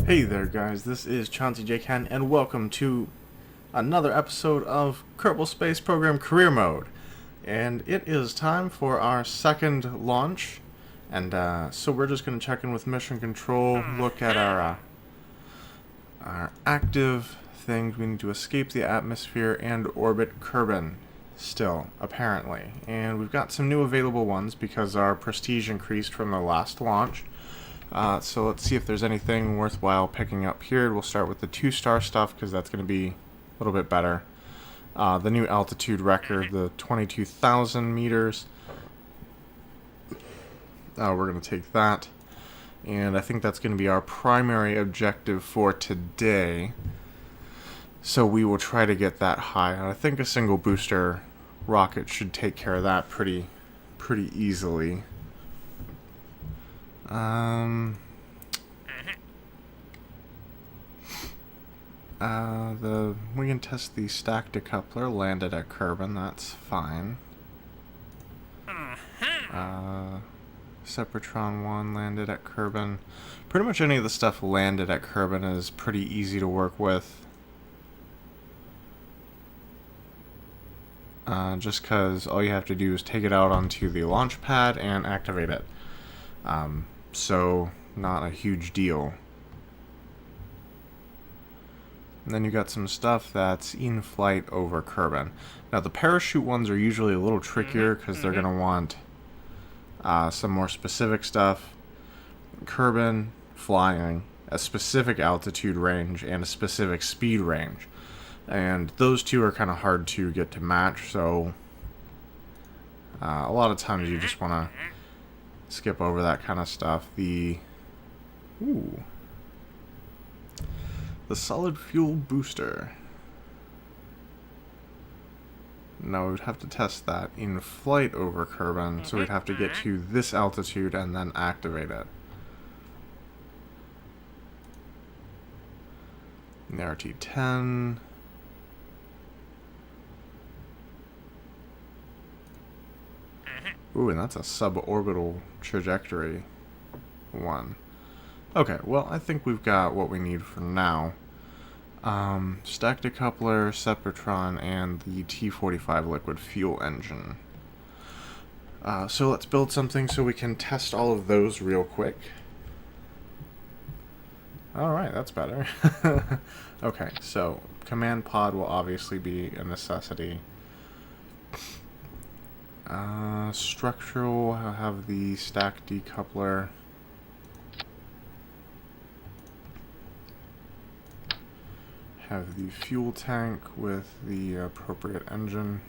Hey there guys, this is Chauncey J. Ken, and welcome to another episode of Kerbal Space Program Career Mode. And it is time for our second launch, and so we're just going to check in with Mission Control, look at our active things. We need to escape the atmosphere and orbit Kerbin still, apparently. And we've got some new available ones because our prestige increased from the last launch. So let's see if there's anything worthwhile picking up here. We'll start with the 2-star stuff because that's going to be a little bit better. The new altitude record, the 22,000 meters. We're going to take that. And I think that's going to be our primary objective for today. So we will try to get that high. And I think a single booster rocket should take care of that pretty easily. We can test the stack decoupler landed at Kerbin, that's fine. Sepratron 1 landed at Kerbin. Pretty much any of the stuff landed at Kerbin is pretty easy to work with. Just because all you have to do is take it out onto the launch pad and activate it. So, not a huge deal. And then you got some stuff that's in flight over Kerbin. Now, the parachute ones are usually a little trickier because they're going to want some more specific stuff. Kerbin flying a specific altitude range and a specific speed range. And those two are kind of hard to get to match, so a lot of times you just want to skip over that kind of stuff. The solid fuel booster. Now we would have to test that in flight over Kerbin, so we'd have to get to this altitude and then activate it. The RT-10. Ooh, and that's a suborbital trajectory one. Okay, well, I think we've got what we need for now. Stack decoupler, Sepratron, and the T-45 liquid fuel engine. So let's build something so we can test all of those real quick. Alright, that's better. Okay, so command pod will obviously be a necessity. Structural, I'll have the stack decoupler. Have the fuel tank with the appropriate engine.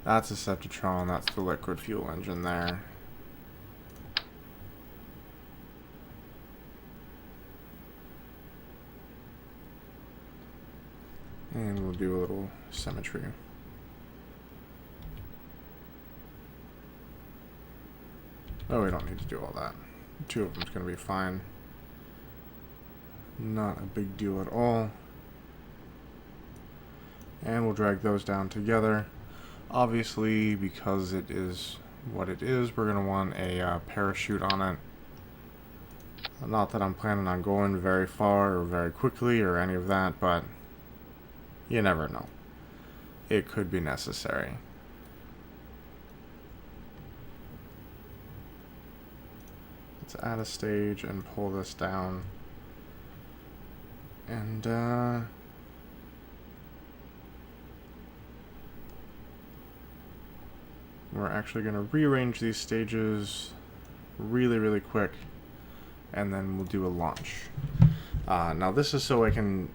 That's a Septatron, that's the liquid fuel engine there. And we'll do a little symmetry. Oh, we don't need to do all that. 2 of them's going to be fine. Not a big deal at all. And we'll drag those down together. Obviously, because it is what it is, we're going to want a parachute on it. Not that I'm planning on going very far or very quickly or any of that, but you never know. It could be necessary. Let's add a stage and pull this down. And we're actually going to rearrange these stages really quick, and then we'll do a launch. Now this is so I can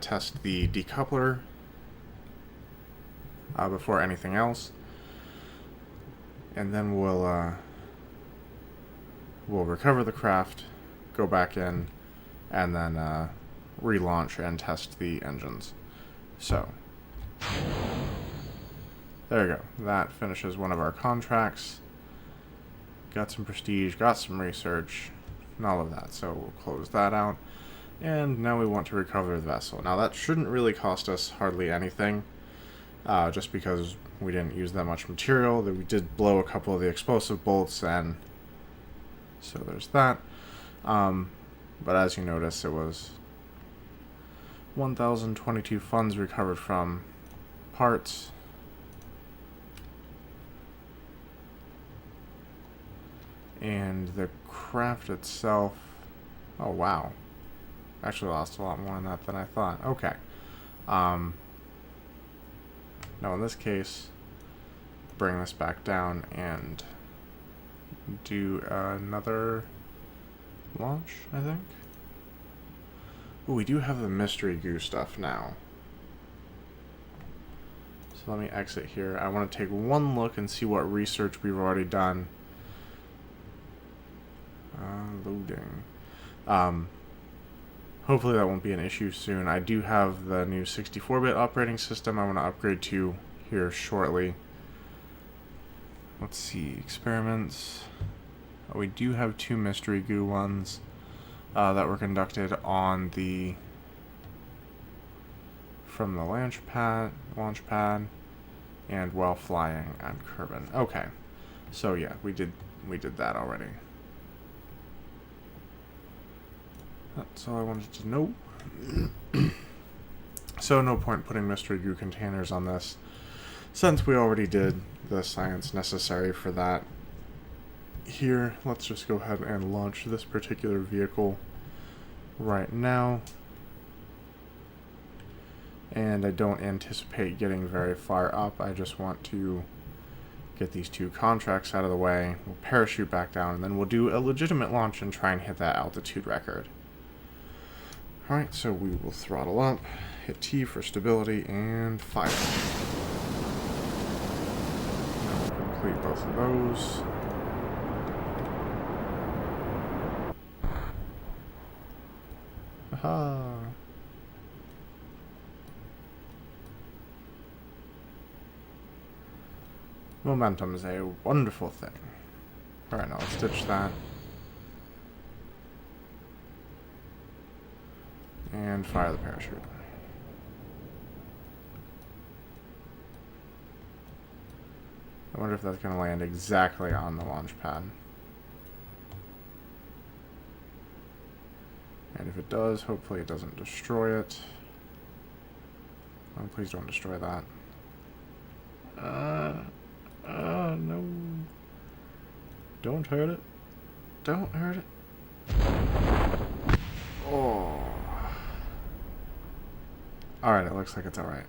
test the decoupler before anything else, and then we'll recover the craft, go back in, and then relaunch and test the engines. So there you go. That finishes one of our contracts. Got some prestige, got some research, and all of that. So we'll close that out. And now we want to recover the vessel. Now that shouldn't really cost us hardly anything, just because we didn't use that much material. That we did blow a couple of the explosive bolts, and so there's that. But as you notice, it was 1,022 funds recovered from parts. And the craft itself, oh wow, actually lost a lot more on that than I thought. Okay. Now in this case, bring this back down and do another launch, I think. Ooh, we do have the mystery goo stuff now. So let me exit here. I want to take one look and see what research we've already done. Loading. Hopefully that won't be an issue soon. I do have the new 64-bit operating system I want to upgrade to here shortly. Let's see, experiments. Oh, we do have 2 mystery goo ones that were conducted on from the launch pad, and while flying on Kerbin. Okay, so yeah, we did that already. That's all I wanted to know. So no point putting mystery goo containers on this, since we already did the science necessary for that. Here, let's just go ahead and launch this particular vehicle right now. And I don't anticipate getting very far up. I just want to get these 2 contracts out of the way. We'll parachute back down, and then we'll do a legitimate launch and try and hit that altitude record. Alright, so we will throttle up, hit T for stability, and fire. Now we'll complete both of those. Aha! Momentum is a wonderful thing. Alright, now let's ditch that. And fire the parachute. I wonder if that's going to land exactly on the launch pad. And if it does, hopefully it doesn't destroy it. Oh, please don't destroy that. No. Don't hurt it. Don't hurt it. Oh. Alright, it looks like it's alright.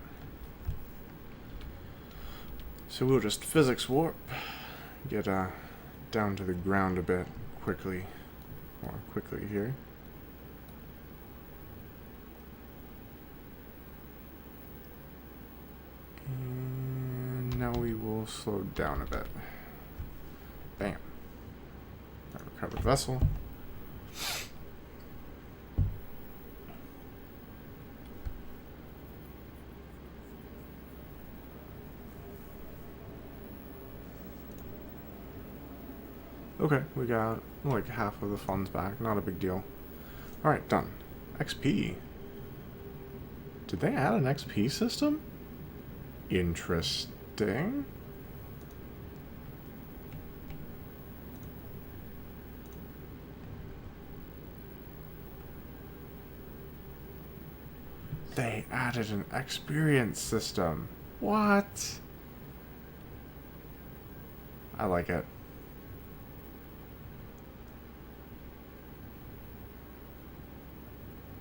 So we'll just physics warp. Get down to the ground a bit more quickly here. And now we will slow down a bit. Bam. That recovered vessel. Okay, we got like half of the funds back. Not a big deal. Alright, done. XP. Did they add an XP system? Interesting. They added an experience system. What? I like it.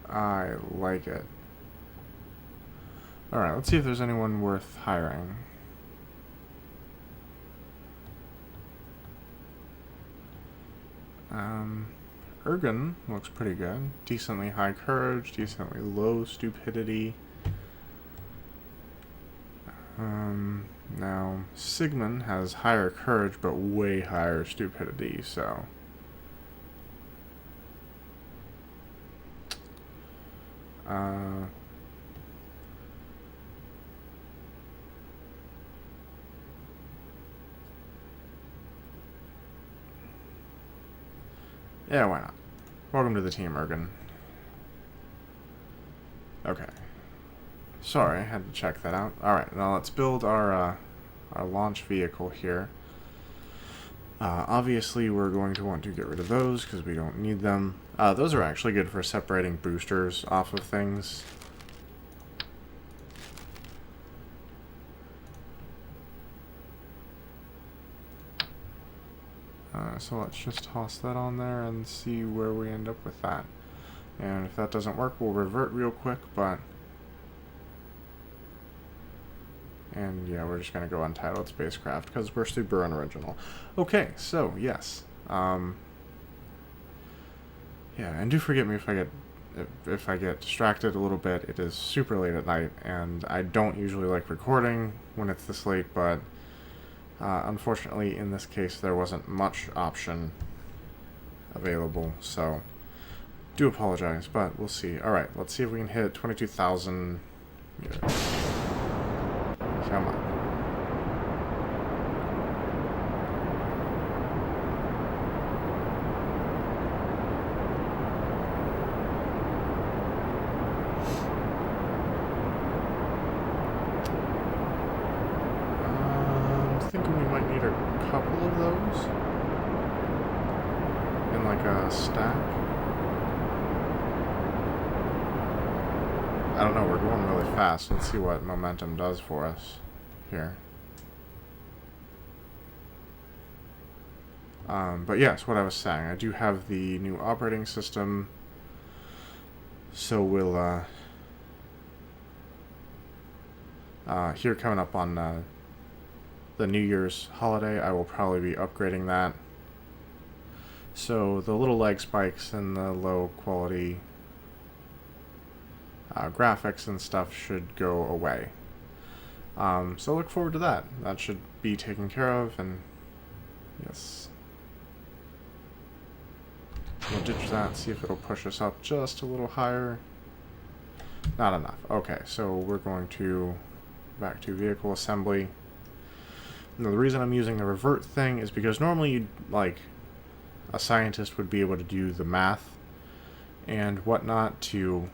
I like it. Alright, let's see if there's anyone worth hiring. Ergen looks pretty good. Decently high courage, decently low stupidity. Now, Sigmund has higher courage, but way higher stupidity, so... yeah, why not? Welcome to the team, Ergen. Okay. Sorry, I had to check that out. Alright, now let's build our launch vehicle here. Obviously, we're going to want to get rid of those because we don't need them. Those are actually good for separating boosters off of things. So let's just toss that on there and see where we end up with that. And if that doesn't work, we'll revert real quick, but... And yeah, we're just going to go Untitled Spacecraft, because we're super unoriginal. Okay, so, yes. Yeah, and do forgive me if I get distracted a little bit. It is super late at night, and I don't usually like recording when it's this late, but... unfortunately, in this case, there wasn't much option available, so do apologize, but we'll see. Alright, let's see if we can hit 22,000 meters. Come on. Thinking we might need a couple of those in like a stack. I don't know, we're going really fast. Let's see what momentum does for us here. But yes, what I was saying, I do have the new operating system, so we'll here coming up on the New Year's holiday, I will probably be upgrading that. So the little lag spikes and the low quality graphics and stuff should go away. So look forward to that. That should be taken care of, and yes. We'll ditch that, see if it'll push us up just a little higher. Not enough. Okay, so we're going to back to vehicle assembly. Now, the reason I'm using the revert thing is because normally you'd, like, a scientist would be able to do the math and whatnot to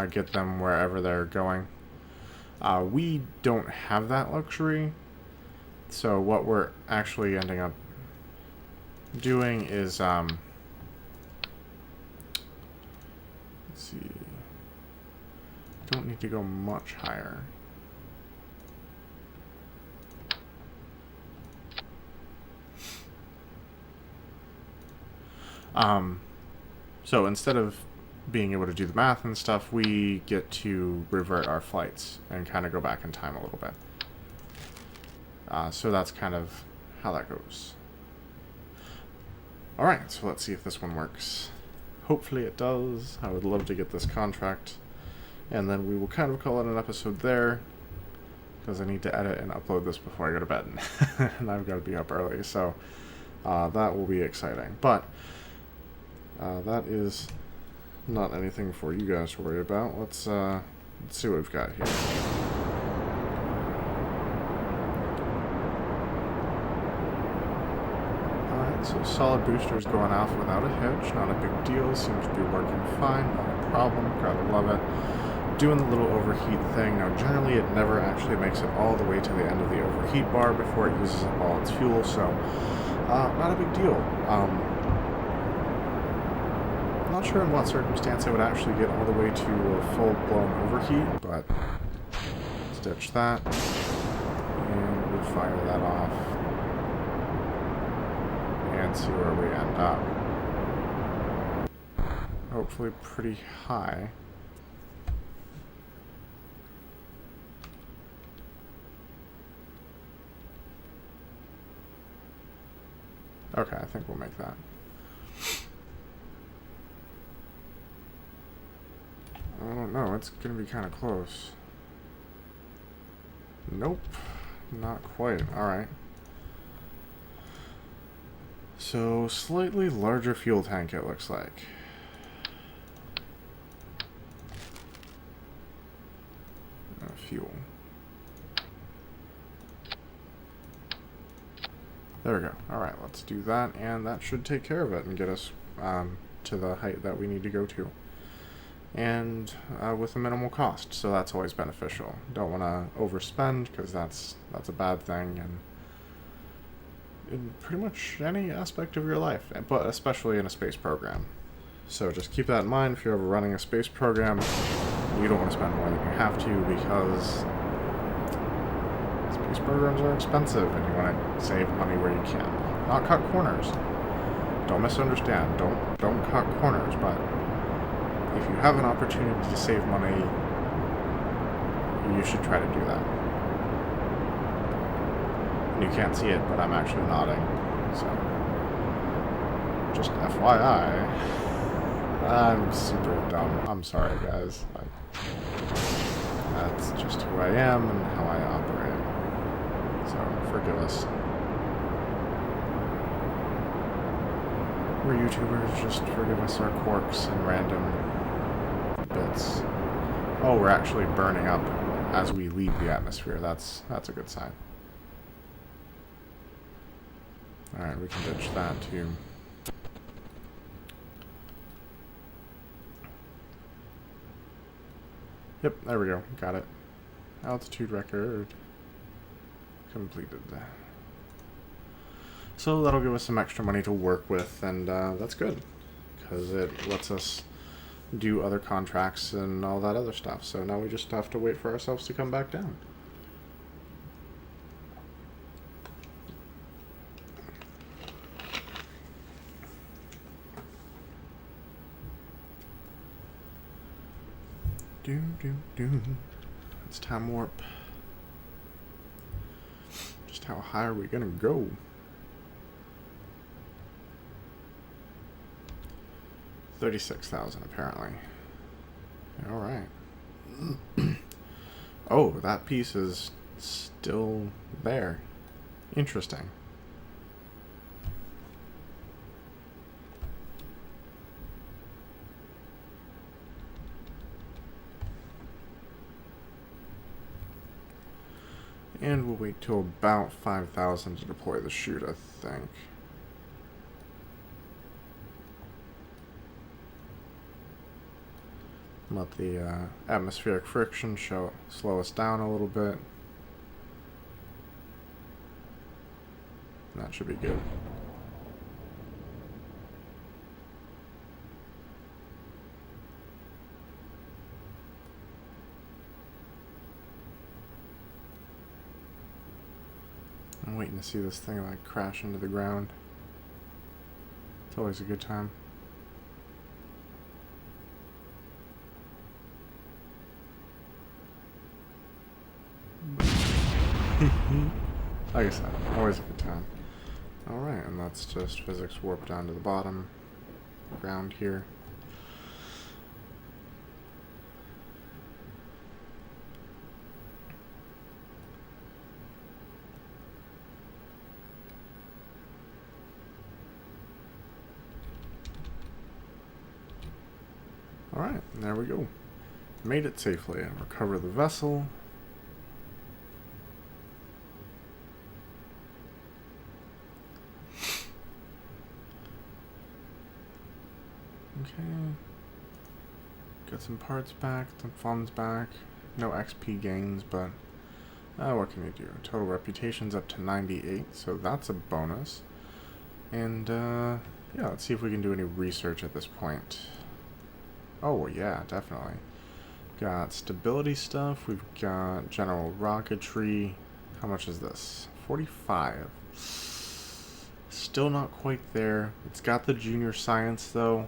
get them wherever they're going. We don't have that luxury, so what we're actually ending up doing is, let's see, don't need to go much higher. So instead of being able to do the math and stuff, we get to revert our flights and kind of go back in time a little bit. So that's kind of how that goes. Alright, so let's see if this one works. Hopefully it does. I would love to get this contract. And then we will kind of call it an episode there, because I need to edit and upload this before I go to bed. And I've got to be up early, so that will be exciting. But that is not anything for you guys to worry about. Let's see what we've got here. Alright, so solid boosters going off without a hitch. Not a big deal. Seems to be working fine. Not a problem. Gotta love it. Doing the little overheat thing. Now, generally, it never actually makes it all the way to the end of the overheat bar before it uses up all its fuel, so not a big deal. Not sure in what circumstance I would actually get all the way to a full-blown overheat, but let's ditch that, and we'll fire that off, and see where we end up. Hopefully pretty high. Okay, I think we'll make that. I don't know, it's gonna be kind of close. Nope, not quite. Alright. So, slightly larger fuel tank, it looks like. Fuel. There we go. Alright, let's do that, and that should take care of it and get us to the height that we need to go to. And with a minimal cost, so that's always beneficial. Don't want to overspend, because that's a bad thing, and in pretty much any aspect of your life, but especially in a space program. So just keep that in mind if you're ever running a space program. You don't want to spend more than you have to, because space programs are expensive and you want to save money where you can. Not cut corners. Don't misunderstand. Don't cut corners, but if you have an opportunity to save money, you should try to do that. And you can't see it, but I'm actually nodding. So, just FYI, I'm super dumb. I'm sorry, guys. That's just who I am and how I operate. So, forgive us. We're YouTubers, just forgive us our quirks and random bits. Oh, we're actually burning up as we leave the atmosphere. That's a good sign. Alright, we can ditch that too. Yep, there we go. Got it. Altitude record completed. So that'll give us some extra money to work with, and that's good, because it lets us do other contracts and all that other stuff. So now we just have to wait for ourselves to come back down. It's time warp. Just how high are we gonna go? 36,000 apparently. Alright. Oh, that piece is still there. Interesting. And we'll wait till about 5,000 to deploy the chute, I think. Let the atmospheric friction slow us down a little bit. That should be good. I'm waiting to see this thing like crash into the ground. It's always a good time. Like I said, always a good time. Alright, and that's just physics warp down to the bottom ground here. Alright, there we go. Made it safely. Recover the vessel. Okay. Got some parts back, some funds back. No XP gains, but what can you do? Total reputation's up to 98, so that's a bonus. And yeah, let's see if we can do any research at this point. Oh yeah, definitely. Got stability stuff. We've got general rocketry. How much is this? 45. Still not quite there. It's got the junior science though.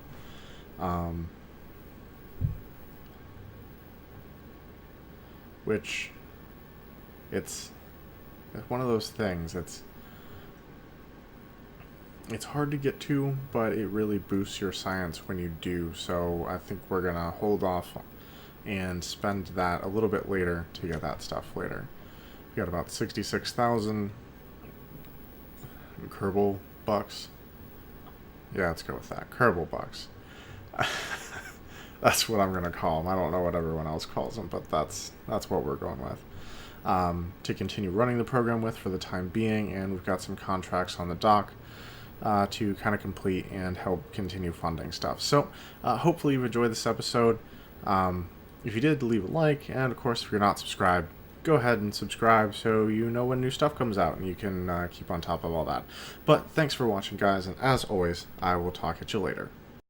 Which it's one of those things. It's hard to get to, but it really boosts your science when you do. So I think we're gonna hold off and spend that a little bit later to get that stuff later. We got about 66,000 Kerbal bucks. Yeah, let's go with that. Kerbal bucks. That's what I'm gonna call them. I don't know what everyone else calls them, but that's what we're going with. To continue running the program with for the time being, and we've got some contracts on the dock to kind of complete and help continue funding stuff. So hopefully you've enjoyed this episode. If you did, leave a like, and of course if you're not subscribed, go ahead and subscribe so you know when new stuff comes out and you can keep on top of all that. But thanks for watching, guys, and as always, I will talk at you later.